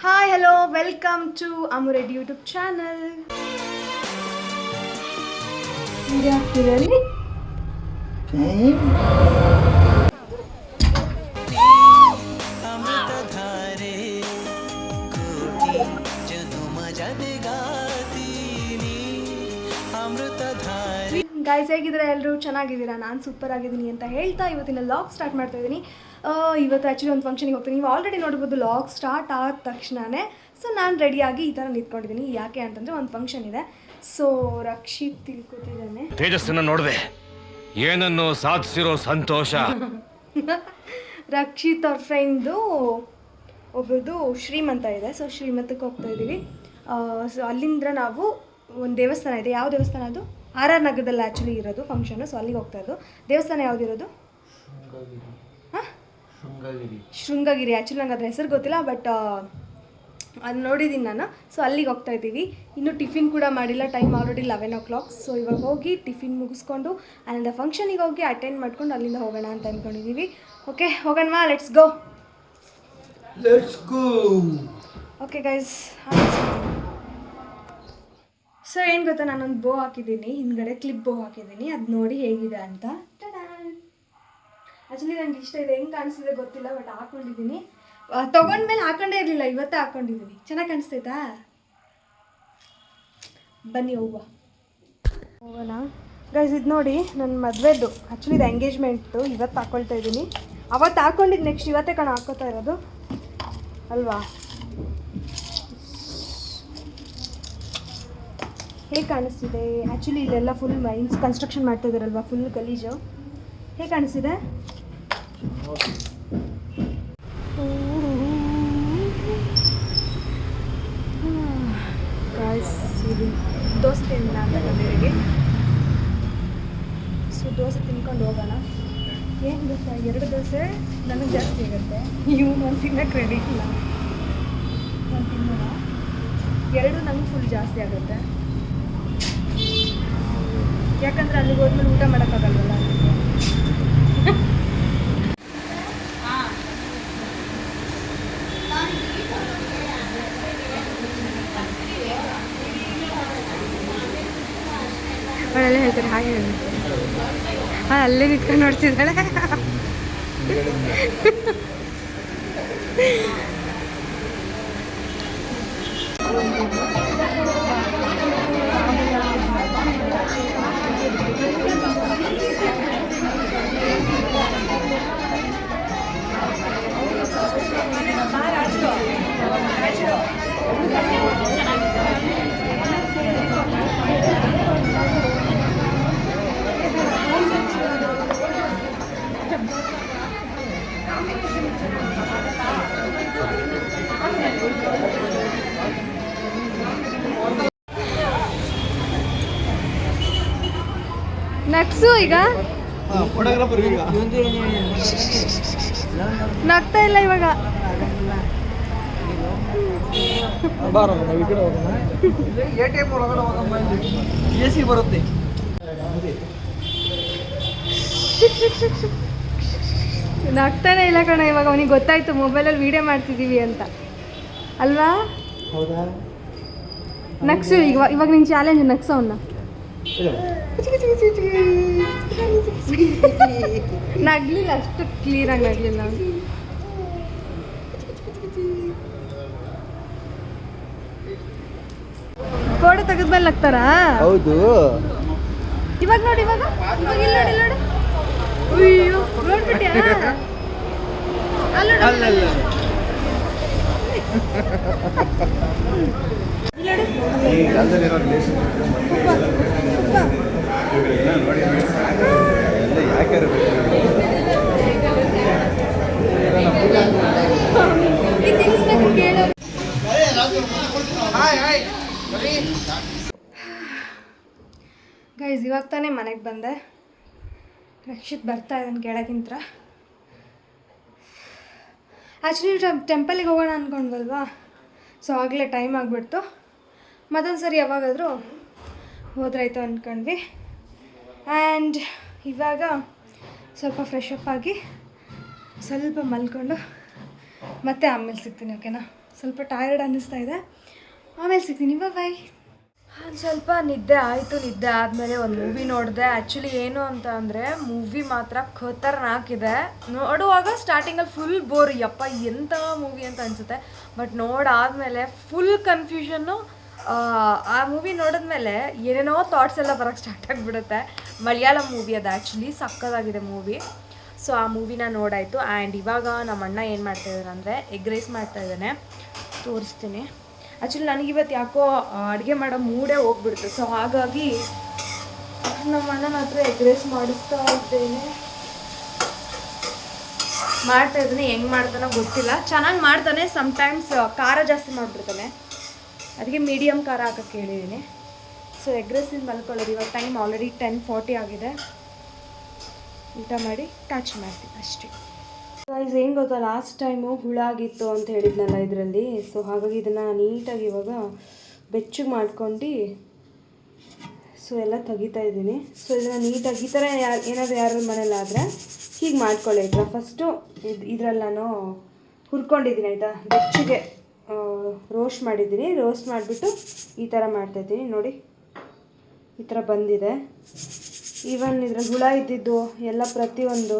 Hi hello welcome to Amureddy YouTube channel. Guys ಹೇಗಿದ್ದೀರಾ ಎಲ್ಲರೂ? ಚೆನ್ನಾಗಿದ್ದೀರಾ? ನಾನು ಸೂಪರ್ ಆಗಿದ್ದೀನಿ ಅಂತ ಹೇಳ್ತಾ ಇವತ್ತಿನ ಲಾಗ್ ಸ್ಟಾರ್ಟ್ ಮಾಡ್ತಾ ಇದ್ದೀನಿ. ಇವತ್ತು ಆ್ಯಕ್ಚುಲಿ ಒಂದು ಫಂಕ್ಷನಿಗೆ ಹೋಗ್ತೀನಿ. ನೀವು ಆಲ್ರೆಡಿ ನೋಡ್ಬೋದು ಲಾಗ್ ಸ್ಟಾರ್ಟ್ ಆದ ತಕ್ಷಣವೇ. ಸೊ ನಾನು ರೆಡಿಯಾಗಿ ಈ ಥರ ನಿಂತ್ಕೊಂಡಿದ್ದೀನಿ. ಯಾಕೆ ಅಂತಂದರೆ ಒಂದು ಫಂಕ್ಷನ್ ಇದೆ. ಸೊ ರಕ್ಷಿತ್ ತಿಳ್ಕೊತಿದ್ದಾನೆ. ತೇಜಸ್ಸನ್ನು ನೋಡಿದೆ, ಏನನ್ನು ಸಾಧಿಸಿರೋ ಸಂತೋಷ. ರಕ್ಷಿತ್ ಅವ್ರ ಫ್ರೆಂಡ್ದು ಒಬ್ಬರದು ಶ್ರೀಮಂತ ಇದೆ. ಸೊ ಶ್ರೀಮಂತಕ್ಕೆ ಹೋಗ್ತಾ ಇದ್ದೀವಿ. ಸೊ ಅಲ್ಲಿಂದ ನಾವು ಒಂದು ದೇವಸ್ಥಾನ ಇದೆ. ಯಾವ ದೇವಸ್ಥಾನ ಅದು? ಆರ್ ಆರ್ ನಗರದಲ್ಲಿ ಆ್ಯಕ್ಚುಲಿ ಇರೋದು ಫಂಕ್ಷನು. ಸೊ ಅಲ್ಲಿಗೆ ಹೋಗ್ತಾ ಇರೋದು. ದೇವಸ್ಥಾನ ಯಾವುದಿರೋದು? ಹಾಂ, ಶೃಂಗಗಿರಿ. ಆ್ಯಕ್ಚುಲಿ ನಂಗೆ ಅದ್ರ ಹೆಸರು ಗೊತ್ತಿಲ್ಲ, ಬಟ್ ಅದು ನೋಡಿದ್ದೀನಿ ನಾನು. ಸೊ ಅಲ್ಲಿಗೆ ಹೋಗ್ತಾ ಇದ್ದೀವಿ. ಇನ್ನೂ ಟಿಫಿನ್ ಕೂಡ ಮಾಡಿಲ್ಲ. Time already 11 o'clock. ಸೊ ಇವಾಗ ಹೋಗಿ ಟಿಫಿನ್ ಮುಗಿಸ್ಕೊಂಡು ಅಲ್ಲಿಂದ ಫಂಕ್ಷನಿಗೆ ಹೋಗಿ ಅಟೆಂಡ್ ಮಾಡ್ಕೊಂಡು ಅಲ್ಲಿಂದ ಹೋಗೋಣ ಅಂತ ಅಂದ್ಕೊಂಡಿದ್ದೀವಿ. ಓಕೆ, ಹೋಗೋಣವಾ? Let's go. Okay guys, so ಏನು ಗೊತ್ತಾ, ನಾನೊಂದು ಬೋ ಹಾಕಿದ್ದೀನಿ, ಹಿಂದ್ಗಡೆ ಕ್ಲಿಪ್ ಬೋ ಹಾಕಿದ್ದೀನಿ. ಅದು ನೋಡಿ ಹೇಗಿದೆ ಅಂತ. ಆ್ಯಕ್ಚುಲಿ ನನಗೆ ಇಷ್ಟ ಇದೆ. ಹೆಂಗೆ ಕಾಣಿಸ್ತಿದೆ ಗೊತ್ತಿಲ್ಲ, ಬಟ್ ಹಾಕ್ಕೊಂಡಿದ್ದೀನಿ. ತೊಗೊಂಡ್ಮೇಲೆ ಹಾಕೊಂಡೇ ಇರಲಿಲ್ಲ, ಇವತ್ತೇ ಹಾಕ್ಕೊಂಡಿದ್ದೀನಿ. ಚೆನ್ನಾಗಿ ಕಾಣಿಸ್ತೈತಾ? ಬನ್ನಿ ಹೋಗುವ. ಹೋಗೋಣ ಗೈಸ್. ಇದು ನೋಡಿ ನನ್ನ ಮದುವೆದು. ಆ್ಯಕ್ಚುಲಿ ಇದು ಎಂಗೇಜ್ಮೆಂಟ್ದು. ಇವತ್ತು ಹಾಕ್ಕೊಳ್ತಾ ಇದ್ದೀನಿ. ಅವತ್ತು ಹಾಕ್ಕೊಂಡಿದ್ದು, ನೆಕ್ಸ್ಟ್ ಇವತ್ತೇ ಕಣ ಹಾಕ್ಕೋತಾ ಇರೋದು ಅಲ್ವಾ? ಹೇಗೆ ಕಾಣಿಸ್ತಿದೆ? ಆ್ಯಕ್ಚುಲಿ ಇಲ್ಲೆಲ್ಲ ಫುಲ್ ಮೈನ್ಸ್ ಕನ್ಸ್ಟ್ರಕ್ಷನ್ ಮಾಡ್ತಾ ಇದ್ದಾರಲ್ವ, ಫುಲ್ ಗಲೀಜು. ಹೇಗೆ ಕಾಣಿಸ್ತಿದೆ? ಇದು ದೋಸೆ ತಿನ್ನೋಣ ಅಂತ ಮದುವೆಗೆ. ಸೊ ದೋಸೆ ತಿನ್ಕೊಂಡು ಹೋಗೋಣ. ಏನು ಗೊತ್ತಾ, 2 ದೋಸೆ ನನಗೆ ಜಾಸ್ತಿ ಆಗುತ್ತೆ. ಇವನು ಒಂದು ತಿನ್ನಕ್ಕೆ ರೆಡಿ ಇಲ್ಲ. ನಾನು ತಿನ್ನೋಣ. 2 ನನಗೆ ಫುಲ್ ಜಾಸ್ತಿ ಆಗುತ್ತೆ. ಯಾಕಂದರೆ ಅಲ್ಲಿಗೆ ಹೋದ್ಮೇಲೆ ಊಟ ಮಾಡೋಕ್ಕಾಗಲ್ವಲ್ಲ. ಅವಳೆಲ್ಲ ಹೇಳ್ತಾರೆ ಹಾಗೆ ಅಲ್ಲೇ ನಿಂತ್ಕೊಂಡು ನೋಡ್ತಿದ್ದಾಳೆ. ನಕ್ಸು ಈಗ ನಗ್ತಾ ಇಲ್ಲ ಇವಾಗ. ಬರುತ್ತೆ. ನಗ್ತಾನೆ ಇಲ್ಲ ಕಣ ಇವಾಗ. ಅವನಿಗೆ ಗೊತ್ತಾಯ್ತು ಮೊಬೈಲಲ್ಲಿ ವಿಡಿಯೋ ಮಾಡ್ತಿದ್ದೀವಿ ಅಂತ ಅಲ್ವಾ? ನಕ್ಸು ಇವಾಗ ನಿನ್ನ ಚಾಲೆಂಜ್. ನಕ್ಸು ಅವನ್ನ ನಗ್ಲಿಲ್ಲ, ಅಷ್ಟು ಕ್ಲಿಯರಾಗಿ ನಗ್ಲಿಲ್ಲ. ಫೋಟೋ ತೆಗೆದ್ಮೇಲೆ ನಗ್ತಾರಾ? ಹೌದು. ಇವಾಗ ನೋಡಿ, ಇವಾಗ ಇಲ್ಲಿ ನೋಡಿ, ನೋಡಿ. ಅಯ್ಯೋ, ನೋಡ್ಬಿಟ್ಯಾ? ಗೈಸ್, ಇವಾಗ ತಾನೇ ಮನೆಗೆ ಬಂದೆ. ರಕ್ಷಿತ್ ಬರ್ತಾ ಇದ್ದಾನೆ ಕೆಳಗಿಂತ. ಆ್ಯಕ್ಚುಲಿ ಟೆಂಪಲಿಗೆ ಹೋಗೋಣ ಅಂದ್ಕೊಂಡ್ವಲ್ವಾ, ಸೊ ಆಗಲೇ ಟೈಮ್ ಆಗಿಬಿಡ್ತು. ಮತ್ತೊಂದು ಸರಿ ಯಾವಾಗಾದರೂ ಹೋದ್ರಾಯ್ತು ಅಂದ್ಕೊಂಡ್ವಿ. ಆ್ಯಂಡ್ ಇವಾಗ ಸ್ವಲ್ಪ ಫ್ರೆಶ್ ಅಪ್ ಆಗಿ ಸ್ವಲ್ಪ ಮಲ್ಕೊಂಡು ಮತ್ತೆ ಆಮೇಲೆ ಸಿಗ್ತೀನಿ. ಓಕೆನಾ? ಸ್ವಲ್ಪ ಟಯರ್ಡ್ ಅನ್ನಿಸ್ತಾ ಇದೆ. ಆಮೇಲೆ ಸಿಗ್ತೀನಿ, ಬಾಯ್. ಸ್ವಲ್ಪ ನಿದ್ದೆ ಆಯಿತು. ನಿದ್ದೆ ಆದಮೇಲೆ ಒಂದು ಮೂವಿ ನೋಡಿದೆ. ಆ್ಯಕ್ಚುಲಿ ಏನು ಅಂತ ಅಂದರೆ ಮೂವಿ ಮಾತ್ರ ಖತರ್ನಾಕಿದೆ. ನೋಡುವಾಗ ಸ್ಟಾರ್ಟಿಂಗಲ್ಲಿ ಫುಲ್ ಬೋರ್, ಯಪ್ಪ ಎಂಥ ಮೂವಿ ಅಂತ ಅನಿಸುತ್ತೆ. ಬಟ್ ನೋಡಾದಮೇಲೆ ಫುಲ್ ಕನ್ಫ್ಯೂಷನ್ನು. ಆ ಮೂವಿ ನೋಡಿದ್ಮೇಲೆ ಏನೇನೋ ಥಾಟ್ಸ್ ಎಲ್ಲ ಬರೋಕ್ಕೆ ಸ್ಟಾರ್ಟ್ ಆಗಿಬಿಡುತ್ತೆ. ಮಲಯಾಳಂ ಮೂವಿ ಅದು, ಆ್ಯಕ್ಚುಲಿ ಸಕ್ಕತ್ತಾಗಿದೆ ಮೂವಿ. ಸೊ ಆ ಮೂವಿನ ನೋಡಾಯಿತು. ಆ್ಯಂಡ್ ಇವಾಗ ನಮ್ಮ ಅಣ್ಣ ಏನು ಮಾಡ್ತಾಯಿದ್ದಾರೆ ಅಂದರೆ ಎಗ್ ರೈಸ್ ಮಾಡ್ತಾಯಿದ್ದಾನೆ, ತೋರಿಸ್ತೀನಿ. ಆ್ಯಕ್ಚುಲಿ ನನಗಿವತ್ತು ಯಾಕೋ ಅಡುಗೆ ಮಾಡೋ ಮೂಡೇ ಹೋಗ್ಬಿಡ್ತು. ಸೊ ಹಾಗಾಗಿ ನಮ್ಮ ಅಣ್ಣನ ಹತ್ರ ಎಗ್ ರೈಸ್ ಮಾಡಿಸ್ತಾ ಇದ್ದೇನೆ. ಮಾಡ್ತಾಯಿದ್ದೀನಿ, ಹೆಂಗೆ ಮಾಡ್ತಾನೋ ಗೊತ್ತಿಲ್ಲ. ಚೆನ್ನಾಗಿ ಮಾಡ್ತಾನೆ, ಸಮ್ಟೈಮ್ಸ್ ಖಾರ ಜಾಸ್ತಿ ಮಾಡಿಬಿಡ್ತಾನೆ. ಅದಕ್ಕೆ ಮೀಡಿಯಮ್ ಖಾರ ಹಾಕೋಕ್ಕೆ ಹೇಳಿದ್ದೀನಿ. ಸೊ ಎಗ್ ರೈಸಿಂದ ಮಲ್ಕೊಳ್ಳೋದು. ಇವಾಗ ಟೈಮ್ ಆಲ್ರೆಡಿ 10:40 ಆಗಿದೆ. ಊಟ ಮಾಡಿ ಕ್ಯಾಚ್ ಮಾಡ್ತೀನಿ ಅಷ್ಟೇ. ಗೈಸ್ ಏನು ಗೊತ್ತಾ, ಲಾಸ್ಟ್ ಟೈಮು ಹುಳ ಆಗಿತ್ತು ಅಂತ ಹೇಳಿದ್ನಲ್ಲ ಇದರಲ್ಲಿ. ಸೊ ಹಾಗಾಗಿ ಇದನ್ನು ನೀಟಾಗಿ ಇವಾಗ ಬೆಚ್ಚಗೆ ಮಾಡ್ಕೊಂಡು ಸೊ ಎಲ್ಲ ತೆಗಿತಾ ಇದ್ದೀನಿ. ಸೊ ಇದನ್ನು ನೀಟಾಗಿ ಈ ಥರ ಏನಾದರೂ ಯಾರು ಮನೇಲಾದರೆ ಹೀಗೆ ಮಾಡ್ಕೊಳ್ಳಿ ಆಯಿತಾ. ಫಸ್ಟು ಇದರಲ್ಲಿ ನಾನು ಹುರ್ಕೊಂಡಿದ್ದೀನಿ ಆಯಿತಾ, ಬೆಚ್ಚಗೆ ರೋಸ್ಟ್ ಮಾಡಿದ್ದೀನಿ. ರೋಸ್ಟ್ ಮಾಡಿಬಿಟ್ಟು ಈ ಥರ ಮಾಡ್ತಾಯಿದ್ದೀನಿ ನೋಡಿ, ಈ ಥರ ಬಂದಿದೆ. ಈವನ್ ಇದ್ರ ಹುಳ ಇದ್ದಿದ್ದು ಎಲ್ಲ ಪ್ರತಿಯೊಂದು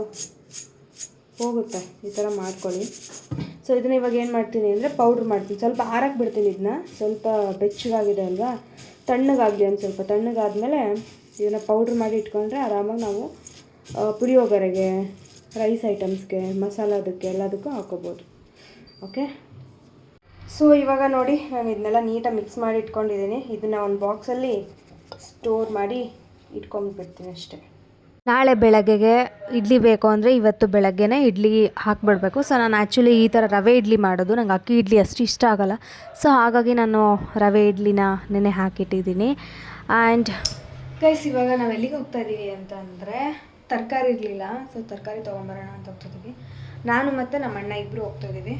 ಹೋಗುತ್ತೆ. ಈ ಥರ ಮಾಡ್ಕೊಳ್ಳಿ. ಸೊ ಇದನ್ನ ಇವಾಗ ಏನು ಮಾಡ್ತೀನಿ ಅಂದರೆ ಪೌಡ್ರ್ ಮಾಡ್ತೀನಿ. ಸ್ವಲ್ಪ ಆರಕ್ಕೆ ಬಿಡ್ತೀನಿ ಇದನ್ನ. ಸ್ವಲ್ಪ ಬೆಚ್ಚಗಾಗಿದೆ ಅಲ್ವಾ, ತಣ್ಣಗಾಗಲಿ ಒಂದು ಸ್ವಲ್ಪ. ತಣ್ಣಗಾದ್ಮೇಲೆ ಇದನ್ನು ಪೌಡ್ರ್ ಮಾಡಿ ಇಟ್ಕೊಂಡ್ರೆ ಆರಾಮಾಗಿ ನಾವು ಪುಳಿಯೋಗರೆಗೆ, ರೈಸ್ ಐಟಮ್ಸ್ಗೆ, ಮಸಾಲದಕ್ಕೆ ಎಲ್ಲದಕ್ಕೂ ಹಾಕೋಬೋದು. ಓಕೆ, ಸೊ ಇವಾಗ ನೋಡಿ ನಾನು ಇದನ್ನೆಲ್ಲ ನೀಟಾಗಿ ಮಿಕ್ಸ್ ಮಾಡಿ ಇಟ್ಕೊಂಡಿದ್ದೀನಿ. ಇದನ್ನು ಒಂದು ಬಾಕ್ಸಲ್ಲಿ ಸ್ಟೋರ್ ಮಾಡಿ ಇಟ್ಕೊಂಡ್ಬಿಡ್ತೀನಿ ಅಷ್ಟೇ. ನಾಳೆ ಬೆಳಗ್ಗೆಗೆ ಇಡ್ಲಿ ಬೇಕು ಅಂದರೆ ಇವತ್ತು ಬೆಳಗ್ಗೆನೇ ಇಡ್ಲಿ ಹಾಕಿಬಿಡ್ಬೇಕು. ಸೊ ನಾನು ಆ್ಯಕ್ಚುಲಿ ಈ ಥರ ರವೆ ಇಡ್ಲಿ ಮಾಡೋದು, ನಂಗೆ ಅಕ್ಕಿ ಇಡ್ಲಿ ಅಷ್ಟು ಇಷ್ಟ ಆಗೋಲ್ಲ. ಸೊ ಹಾಗಾಗಿ ನಾನು ರವೆ ಇಡ್ಲಿನ ನೆನೆ ಹಾಕಿಟ್ಟಿದ್ದೀನಿ. ಆ್ಯಂಡ್ ಗೈಸ್ ಇವಾಗ ನಾವು ಎಲ್ಲಿಗೆ ಹೋಗ್ತಾ ಇದ್ದೀವಿ ಅಂತ ಅಂದರೆ ತರಕಾರಿ ಇರಲಿಲ್ಲ. ಸೊ ತರಕಾರಿ ತೊಗೊಂಬರೋಣ ಅಂತ ಹೋಗ್ತಾಯಿದ್ದೀವಿ. ನಾನು ಮತ್ತು ನಮ್ಮ ಅಣ್ಣ ಇಬ್ಬರು ಹೋಗ್ತಾಯಿದ್ದೀವಿ.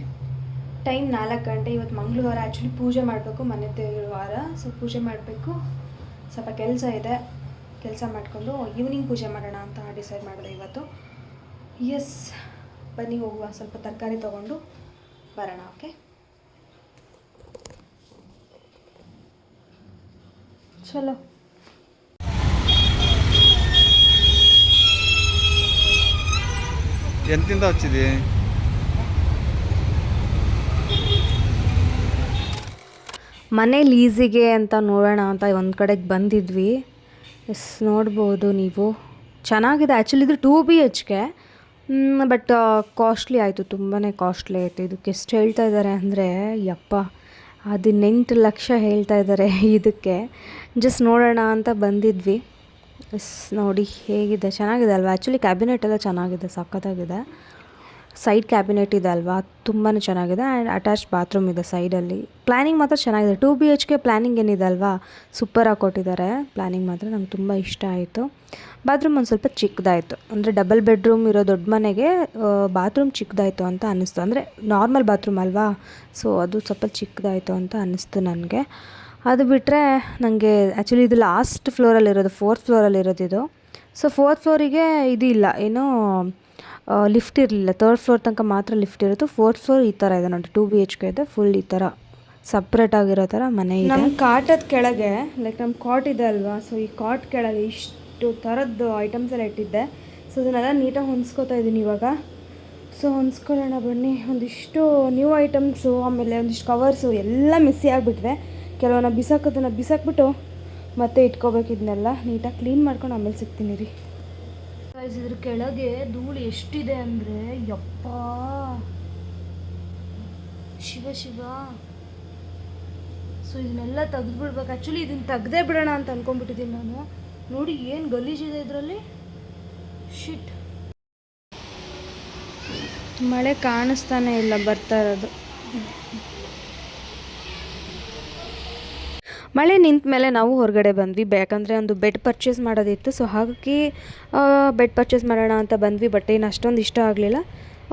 ಟೈಮ್ 4 ಗಂಟೆ. ಇವತ್ತು ಮಂಗಳವಾರ, ಆ್ಯಕ್ಚುಲಿ ಪೂಜೆ ಮಾಡಬೇಕು, ಮನೆ ದೇವರ. ಸೊ ಪೂಜೆ ಮಾಡಬೇಕು, ಸ್ವಲ್ಪ ಕೆಲಸ ಇದೆ. ಕೆಲಸ ಮಾಡಿಕೊಂಡು ಈವ್ನಿಂಗ್ ಪೂಜೆ ಮಾಡೋಣ ಅಂತ ಡಿಸೈಡ್ ಮಾಡಿದೆ ಇವತ್ತು. ಎಸ್, ಬನ್ನಿ ಹೋಗುವ. ಸ್ವಲ್ಪ ತರಕಾರಿ ತೊಗೊಂಡು ಬರೋಣ. ಓಕೆ, ಚಲೋ. ಎಂತಿಂದ ಹಚ್ಚಿದಿ? ಮನೆ ಲೀಸಿಗೆ ಅಂತ ನೋಡೋಣ ಅಂತ ಒಂದು ಕಡೆಗೆ ಬಂದಿದ್ವಿ. ಎಸ್, ನೋಡ್ಬೋದು ನೀವು, ಚೆನ್ನಾಗಿದೆ. ಆ್ಯಕ್ಚುಲಿ ಇದು 2 BHK, ಬಟ್ ಕಾಸ್ಟ್ಲಿ ಆಯಿತು, ತುಂಬಾ ಕಾಸ್ಟ್ಲಿ ಆಯಿತು. ಇದಕ್ಕೆ ಎಷ್ಟು ಹೇಳ್ತಾ ಇದ್ದಾರೆ ಅಂದರೆ ಯಪ್ಪ 18 ಲಕ್ಷ ಹೇಳ್ತಾ ಇದ್ದಾರೆ ಇದಕ್ಕೆ. ಜಸ್ಟ್ ನೋಡೋಣ ಅಂತ ಬಂದಿದ್ವಿ. ಎಸ್, ನೋಡಿ ಹೇಗಿದೆ, ಚೆನ್ನಾಗಿದೆ ಅಲ್ವಾ. ಆ್ಯಕ್ಚುಲಿ ಕ್ಯಾಬಿನೆಟ್ ಎಲ್ಲ ಚೆನ್ನಾಗಿದೆ, ಸಖತ್ತಾಗಿದೆ. ಸೈಡ್ ಕ್ಯಾಬಿನೆಟ್ ಇದೆ ಅಲ್ವಾ, ತುಂಬಾ ಚೆನ್ನಾಗಿದೆ. ಆ್ಯಂಡ್ ಅಟ್ಯಾಚ್ ಬಾತ್ರೂಮ್ ಇದೆ ಸೈಡಲ್ಲಿ. ಪ್ಲ್ಯಾನಿಂಗ್ ಮಾತ್ರ ಚೆನ್ನಾಗಿದೆ. 2 BHK ಪ್ಲ್ಯಾನಿಂಗ್ ಏನಿದೆ ಅಲ್ವಾ, ಸೂಪರಾಗಿ ಕೊಟ್ಟಿದ್ದಾರೆ. ಪ್ಲ್ಯಾನಿಂಗ್ ಮಾತ್ರ ನಂಗೆ ತುಂಬ ಇಷ್ಟ ಆಯಿತು. ಬಾತ್ರೂಮ್ ಒಂದು ಸ್ವಲ್ಪ ಚಿಕ್ಕದಾಯಿತು, ಅಂದರೆ ಡಬಲ್ ಬೆಡ್ರೂಮ್ ಇರೋ ದೊಡ್ಡ ಮನೆಗೆ ಬಾತ್ರೂಮ್ ಚಿಕ್ಕದಾಯಿತು ಅಂತ ಅನ್ನಿಸ್ತು. ಅಂದರೆ ನಾರ್ಮಲ್ ಬಾತ್ರೂಮ್ ಅಲ್ವಾ, ಸೊ ಅದು ಸ್ವಲ್ಪ ಚಿಕ್ಕದಾಯಿತು ಅಂತ ಅನ್ನಿಸ್ತು ನನಗೆ. ಅದು ಬಿಟ್ಟರೆ ನನಗೆ ಆ್ಯಕ್ಚುಲಿ ಇದು ಲಾಸ್ಟ್ ಫ್ಲೋರಲ್ಲಿರೋದು, 4th ಫ್ಲೋರಲ್ಲಿರೋದು ಇದು. ಸೊ 4th ಫ್ಲೋರಿಗೆ ಇದು ಇಲ್ಲ, ಏನೋ ಲಿಫ್ಟ್ ಇರಲಿಲ್ಲ. 3rd ಫ್ಲೋರ್ ತನಕ ಮಾತ್ರ ಲಿಫ್ಟ್ ಇರುತ್ತೆ. 4th ಫ್ಲೋರ್ ಈ ಥರ ಇದೆ ನೋಡಿ, 2 BHK ಇದೆ. ಫುಲ್ ಈ ಥರ ಸಪ್ರೇಟ್ ಆಗಿರೋ ಥರ ಮನೆ ಇದೆ. ನಮ್ಮ ಕಾಟದ ಕೆಳಗೆ, ಲೈಕ್ ನಮ್ಮ ಕಾಟ್ ಇದೆ ಅಲ್ವಾ, ಸೊ ಈ ಕಾಟ್ ಕೆಳಗೆ ಇಷ್ಟು ಥರದ್ದು ಐಟಮ್ಸ್ ಎಲ್ಲ ಇಟ್ಟಿದ್ದೆ. ಸೊ ಅದನ್ನೆಲ್ಲ ನೀಟಾಗಿ ಹೊಂದ್ಸ್ಕೊತಾ ಇದ್ದೀನಿ ಇವಾಗ. ಸೊ ಹೊಂದ್ಸ್ಕೊಳ್ಳೋಣ ಬನ್ನಿ. ಒಂದಿಷ್ಟು ನ್ಯೂ ಐಟಮ್ಸು, ಆಮೇಲೆ ಒಂದಿಷ್ಟು ಕವರ್ಸು ಎಲ್ಲ ಮಿಸ್ಸಿ ಆಗಿಬಿಟ್ಟಿದೆ. ಕೆಲವನ್ನ ಬಿಸಾಕೋದನ್ನು ಬಿಸಾಕ್ಬಿಟ್ಟು ಮತ್ತೆ ಇಟ್ಕೋಬೇಕು. ಇದನ್ನೆಲ್ಲ ನೀಟಾಗಿ ಕ್ಲೀನ್ ಮಾಡ್ಕೊಂಡು ಆಮೇಲೆ ಸಿಗ್ತೀನಿ ರೀ. ಇದ್ರ ಕೆಳಗೆ ಧೂಳು ಎಷ್ಟಿದೆ ಅಂದರೆ ಯಪ್ಪ ಶಿವ ಶಿವ. ಸೊ ಇದನ್ನೆಲ್ಲ ತೆಗೆದ್ಬಿಡ್ಬೇಕು. ಆ್ಯಕ್ಚುಲಿ ಇದನ್ನು ತೆಗ್ದೇ ಬಿಡೋಣ ಅಂತ ಅಂದ್ಕೊಂಡ್ಬಿಟ್ಟಿದ್ದೀನಿ ನಾನು. ನೋಡಿ ಏನು ಗಲೀಜಿದೆ ಇದರಲ್ಲಿ, ಶಿಟ್. ಮಳೆ ಕಾಣಿಸ್ತಾನೆ ಇಲ್ಲ ಬರ್ತಾ ಇರೋದು. ಮಳೆ ನಿಂತ ಮೇಲೆ ನಾವು ಹೊರಗಡೆ ಬಂದ್ವಿ, ಯಾಕಂದರೆ ಒಂದು ಬೆಡ್ ಪರ್ಚೇಸ್ ಮಾಡೋದಿತ್ತು. ಸೊ ಹಾಗಾಗಿ ಬೆಡ್ ಪರ್ಚೇಸ್ ಮಾಡೋಣ ಅಂತ ಬಂದ್ವಿ. ಬಟ್ ಏನು ಅಷ್ಟೊಂದು ಇಷ್ಟ ಆಗಲಿಲ್ಲ.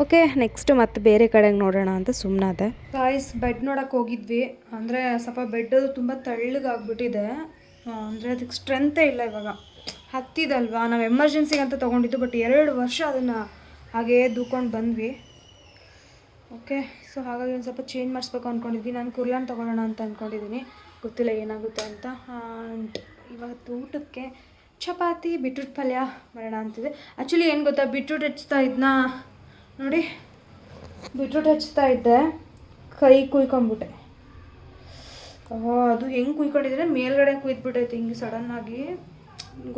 ಓಕೆ, ನೆಕ್ಸ್ಟು ಮತ್ತೆ ಬೇರೆ ಕಡೆಗೆ ನೋಡೋಣ ಅಂತ ಸುಮ್ಮನಾದೆ. ಗಾಯ್ಸ್, ಬೆಡ್ ನೋಡೋಕೆ ಹೋಗಿದ್ವಿ. ಅಂದರೆ ಸ್ವಲ್ಪ ಬೆಡ್ ತುಂಬ ತೆಳ್ಳಗಾಗ್ಬಿಟ್ಟಿದೆ. ಅಂದರೆ ಅದಕ್ಕೆ ಸ್ಟ್ರೆಂತೇ ಇಲ್ಲ ಇವಾಗ. ಹತ್ತಿದಲ್ವಾ, ನಾವು ಎಮರ್ಜೆನ್ಸಿಗೆ ಅಂತ ತೊಗೊಂಡಿದ್ದು. ಬಟ್ 2 ವರ್ಷ ಅದನ್ನು ಹಾಗೇ ದೂಕೊಂಡು ಬಂದ್ವಿ. ಓಕೆ, ಸೊ ಹಾಗಾಗಿ ಒಂದು ಸ್ವಲ್ಪ ಚೇಂಜ್ ಮಾಡಿಸ್ಬೇಕು ಅಂದ್ಕೊಂಡಿದ್ವಿ. ನಾನು ಕುರ್ಲಾನ್ ತೊಗೊಳ್ಳೋಣ ಅಂತ ಅಂದ್ಕೊಂಡಿದ್ದೀನಿ, ಗೊತ್ತಿಲ್ಲ ಏನಾಗುತ್ತೆ ಅಂತ. ಆ್ಯಂಡ್ ಇವತ್ತು ಊಟಕ್ಕೆ ಚಪಾತಿ ಬೀಟ್ರೂಟ್ ಪಲ್ಯ ಮಾಡೋಣ ಅಂತಿದೆ. ಆ್ಯಕ್ಚುಲಿ ಏನು ಗೊತ್ತಾ, ಬೀಟ್ರೂಟ್ ಹೆಚ್ಚ್ತಾ ಇದ್ನ ನೋಡಿ, ಬೀಟ್ರೂಟ್ ಹೆಚ್ಚ್ತಾ ಇದ್ದೆ, ಕೈ ಕುಯ್ಕೊಂಬಿಟ್ಟೆ. ಅದು ಹೆಂಗೆ ಕುಯ್ಕೊಂಡಿದ್ರೆ ಮೇಲ್ಗಡೆ ಕುಯ್ದುಬಿಟ್ಟೈತೆ, ಹಿಂಗೆ ಸಡನ್ನಾಗಿ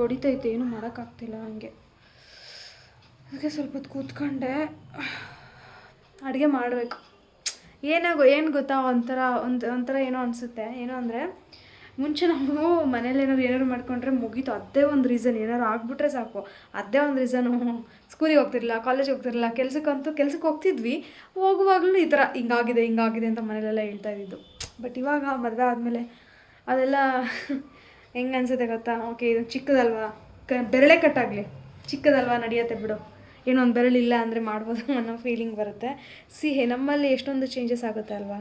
ಹೊಡಿತೈತೆ, ಏನು ಮಾಡೋಕ್ಕಾಗ್ತಿಲ್ಲ ನನಗೆ. ಅದಕ್ಕೆ ಸ್ವಲ್ಪ ಹೊತ್ತು ಕೂತ್ಕೊಂಡೆ, ಅಡುಗೆ ಮಾಡಬೇಕು. ಏನು ಗೊತ್ತಾ, ಒಂಥರ ಏನೋ ಅನಿಸುತ್ತೆ. ಏನೋ ಅಂದರೆ ಮುಂಚೆ ನಾವು ಮನೇಲಿ ಏನಾದ್ರು ಮಾಡ್ಕೊಂಡ್ರೆ ಮುಗೀತು, ಅದೇ ಒಂದು ರೀಸನ್. ಏನಾದ್ರು ಆಗಿಬಿಟ್ರೆ ಸಾಕು, ಅದೇ ಒಂದು ರೀಸನು. ಸ್ಕೂಲಿಗೆ ಹೋಗ್ತಿರಲಿಲ್ಲ, ಕಾಲೇಜಿಗೆ ಹೋಗ್ತಿರಲಿಲ್ಲ, ಕೆಲ್ಸಕ್ಕೆ ಹೋಗ್ತಿದ್ವಿ, ಹೋಗುವಾಗಲೂ ಈ ಥರ ಹಿಂಗಾಗಿದೆ ಅಂತ ಮನೇಲೆಲ್ಲ ಹೇಳ್ತಾ ಇದ್ದಿದ್ದು. ಬಟ್ ಇವಾಗ ಮದುವೆ ಆದಮೇಲೆ ಅದೆಲ್ಲ ಹೆಂಗೆ ಅನಿಸುತ್ತೆ ಗೊತ್ತಾ, ಓಕೆ ಇದು ಚಿಕ್ಕದಲ್ವಾ, ಬೆರಳೇ ಕಟ್ಟಾಗಲಿ, ಚಿಕ್ಕದಲ್ವಾ ನಡೆಯುತ್ತೆ ಬಿಡು, ಏನೋ ಒಂದು ಬೆರಳಿಲ್ಲ ಅಂದರೆ ಮಾಡ್ಬೋದು ಅನ್ನೋ ಫೀಲಿಂಗ್ ಬರುತ್ತೆ. ನಮ್ಮಲ್ಲಿ ಎಷ್ಟೊಂದು ಚೇಂಜಸ್ ಆಗುತ್ತೆ ಅಲ್ವಾ,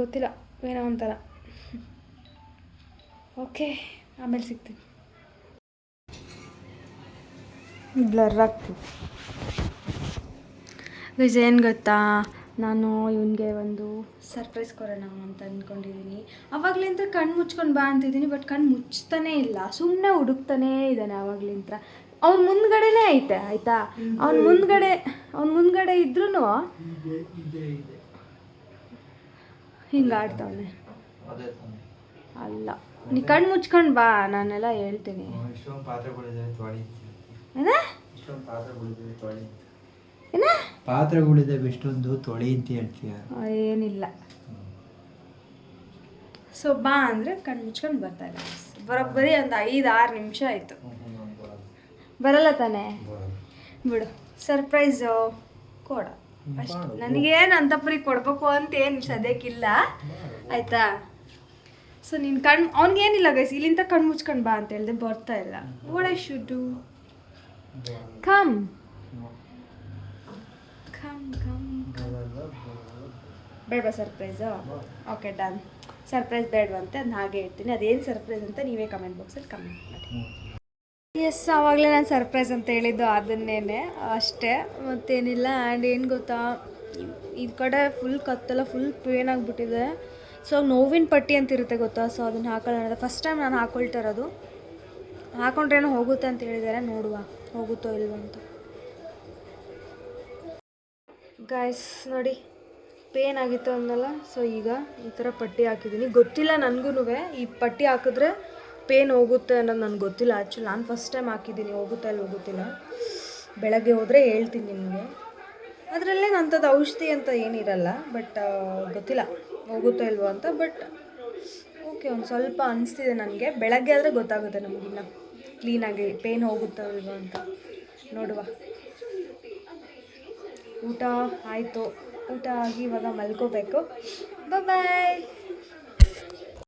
ಗೊತ್ತಿಲ್ಲ, ಏನೋ ಒಂಥರ. ಓಕೆ, ಆಮೇಲೆ ಸಿಗ್ತೀನಿ. ಬ್ಲರ್ ಆಗ್ತೀನಿ. ಗೈಸ್, ಏನು ಗೊತ್ತಾ, ನಾನು ಇವನಿಗೆ ಒಂದು ಸರ್ಪ್ರೈಸ್ ಕೊಡೋಣ ಅಂತ ಅಂದ್ಕೊಂಡಿದ್ದೀನಿ. ಆವಾಗಲಿಂದ ಕಣ್ಣು ಮುಚ್ಕೊಂಡು ಬಾ ಅಂತಿದ್ದೀನಿ, ಬಟ್ ಕಣ್ಣು ಮುಚ್ತಾನೇ ಇಲ್ಲ, ಸುಮ್ಮನೆ ಹುಡುಕ್ತಾನೇ ಇದ್ದಾನೆ ಆವಾಗಲಿಂದ. ಅವ್ನ ಮುಂದ್ಗಡೆನೇ ಐತೆ, ಆಯಿತಾ, ಅವ್ನ ಮುಂದ್ಗಡೆ ಇದ್ರೂ ಹಿಂಗೆ ಆಡ್ತಾವನೆ. ಅಲ್ಲ, ನೀ ಕಣ್ಣು ಮುಚ್ಕೊಂಡು ಬಾ, ನಾನೆಲ್ಲ ಹೇಳ್ತೀನಿ. ಪಾತ್ರೆಗಳಿದೆ ಎಷ್ಟೊಂದು ತೊಳಿ ಅಂತ ಹೇಳ್ತೀಯ. ಏನಿಲ್ಲ, ಸೊ ಬಾ ಅಂದರೆ ಕಣ್ಣು ಮುಚ್ಕೊಂಡು ಬರ್ತಾ ಇದೆ. ಬರೋಬ್ಬರಿ ಒಂದು 5-6 ನಿಮಿಷ ಆಯಿತು. ಬರಲ್ಲ ತಾನೇ, ಬಿಡು, ಸರ್ಪ್ರೈಸು ಕೊಡ ಅಷ್ಟು. ನನಗೇನು ಅಂತಪರಿ ಕೊಡಬೇಕು ಅಂತ ಏನು ಸದ್ಯಕ್ಕಿಲ್ಲ, ಆಯಿತಾ. ಸೊ ನೀನು ಅವ್ನಿಗೇನಿಲ್ಲ ಗೈಸ್, ಇಲ್ಲಿಂದ ಕಣ್ಣು ಮುಚ್ಕೊಂಡು ಬಾ ಅಂತ ಹೇಳಿದೆ, ಬರ್ತಾ ಇಲ್ಲ. What I should do? Come. ಬೇಡವಾ ಸರ್ಪ್ರೈಸು? Okay, done. ಸರ್ಪ್ರೈಸ್ ಬೇಡವಂತೆ, ಅದನ್ನ ಹಾಗೆ ಇರ್ತೀನಿ. ಅದೇನು ಸರ್ಪ್ರೈಸ್ ಅಂತ ನೀವೇ ಕಮೆಂಟ್ ಬಾಕ್ಸಲ್ಲಿ ಕಮೆಂಟ್ ಮಾಡಿ. ಎಸ್, ಆವಾಗಲೇ ನಾನು ಸರ್ಪ್ರೈಸ್ ಅಂತ ಹೇಳಿದ್ದು ಅದನ್ನೇ, ಅಷ್ಟೇ, ಮತ್ತೇನಿಲ್ಲ. ಆ್ಯಂಡ್ ಏನು ಗೊತ್ತಾ, ಈ ಕಡೆ ಫುಲ್ ಕತ್ತೆಲ್ಲ ಫುಲ್ ಪೇನ್ ಆಗಿಬಿಟ್ಟಿದೆ. ಸೊ ನೋವಿನ ಪಟ್ಟಿ ಅಂತ ಇರುತ್ತೆ ಗೊತ್ತಾ, ಸೊ ಅದನ್ನು ಹಾಕೊಳ್ಳೋಣ. ಫಸ್ಟ್ ಟೈಮ್ ನಾನು ಹಾಕ್ಕೊಳ್ತಾ ಇರೋದು. ಹಾಕೊಂಡ್ರೇನೋ ಹೋಗುತ್ತೆ ಅಂತ ಹೇಳಿದ್ದಾರೆ, ನೋಡುವ ಹೋಗುತ್ತೋ ಇಲ್ವೋ ಅಂತ. ಗಾಯ್ಸ್ ನೋಡಿ, ಪೇನ್ ಆಗಿತ್ತು ಅಂದಲ್ಲ, ಸೊ ಈಗ ಈ ಥರ ಪಟ್ಟಿ ಹಾಕಿದ್ದೀನಿ. ಗೊತ್ತಿಲ್ಲ ನನಗೂ ಈ ಪಟ್ಟಿ ಹಾಕಿದ್ರೆ ಪೇನ್ ಹೋಗುತ್ತೆ ಅನ್ನೋದು ನನಗೆ ಗೊತ್ತಿಲ್ಲ. ಆ್ಯಕ್ಚುಲಿ ನಾನು ಫಸ್ಟ್ ಟೈಮ್ ಹಾಕಿದ್ದೀನಿ, ಹೋಗುತ್ತಾ ಇಲ್ಲ ಹೋಗುತ್ತಿಲ್ಲ. ಬೆಳಗ್ಗೆ ಹೋದರೆ ಹೇಳ್ತೀನಿ ನಿಮಗೆ. ಅದರಲ್ಲೇ ಅಂಥದ್ದು ಔಷಧಿ ಅಂತ ಏನಿರಲ್ಲ, ಬಟ್ ಗೊತ್ತಿಲ್ಲ ಹೋಗುತ್ತೋ ಇಲ್ವೋ ಅಂತ. ಬಟ್ ಓಕೆ, ಒಂದು ಸ್ವಲ್ಪ ಅನಿಸ್ತಿದೆ ನನಗೆ. ಬೆಳಗ್ಗೆ ಆದರೆ ಗೊತ್ತಾಗುತ್ತೆ ನಮಗಿನ್ನ ಕ್ಲೀನಾಗಿ ಪೇನ್ ಹೋಗುತ್ತೋ ಇಲ್ವೋ ಅಂತ. ನೋಡುವ. ಊಟ ಆಯಿತು, ಊಟ ಆಗಿ ಇವಾಗ ಮಲ್ಕೋಬೇಕು. ಬಾಯ್.